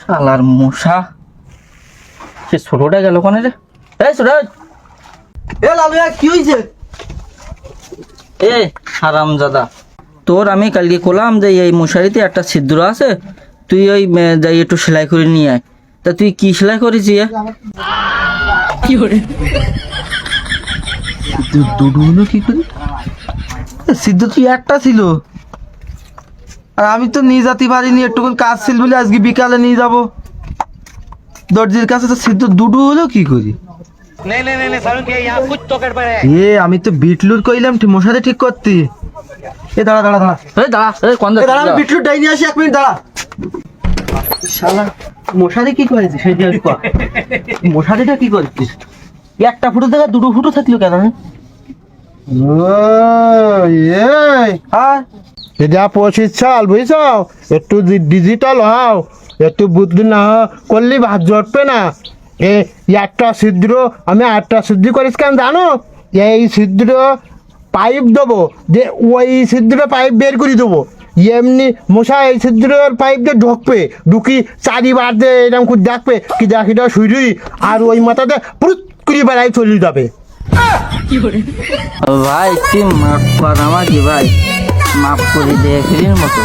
শালার মশা, সে ছোটটা গেল কোনে রে? এই ছোট, এ লালু কি হয়েছে? এ হারামজাদা, তোর আমি কালকে কলাম যে এই মশারিতে একটা ছিদ্র আছে, তুই ওই যাই একটু সেলাই করে নিয়ে আয়। তা তুই কি সেলাই করেছি? কি করে দুটো হলো কি করে? সিদ্ধ তুই একটা ছিল, আর আমি তো নিয়ে যেতে পারিনি, একটুকুন কাজ ছিল বলে আজকে বিকালে নিয়ে যাব দর্জির কাছে। তো সিদ্ধ দুটো হলো কি করি? এ আমি তো বিটলুর কইলাম মশারি ঠিক করতে। এ দাঁড়া দাঁড়া দাঁড়া, এই দাঁড়া, এই কোন এ দাঁড়া, আমি বিটলুর ডাই নিয়ে আসি, 1 মিনিট দাঁড়া। শালা মশারি কি করেছিস? সেই দিয়ে কর, মশারিটা কি করেছিস? একটা ফুটো থেকে দুটো ফুটো থাকলো কেন? এটা পঁচিশ সাল বুঝছ, একটু ডিজিটাল হও, একটু বুদ্ধি না করলে ভাত জটবে না। একটা ছিদ্র আমি 8টা ছিদ্র করিস কেন জানো? এই ছিদ্র পাইপ দেবো, যে ওই ছিদ্র পাইপ বের করে দেবো, এমনি মশা এই ছিদ্রের পাইপ দিয়ে ঢুকবে, ঢুকি চারিবার দিয়ে এরকম করে ডাকবে কি ডাকিটা শুইরুই, আর ওই মাথাতে পুরুত করে বেড়াই চলে যাবে। ভাই তুই মাফ কর আমাকে ভাই, মাফ করে দে ফিরির মতো।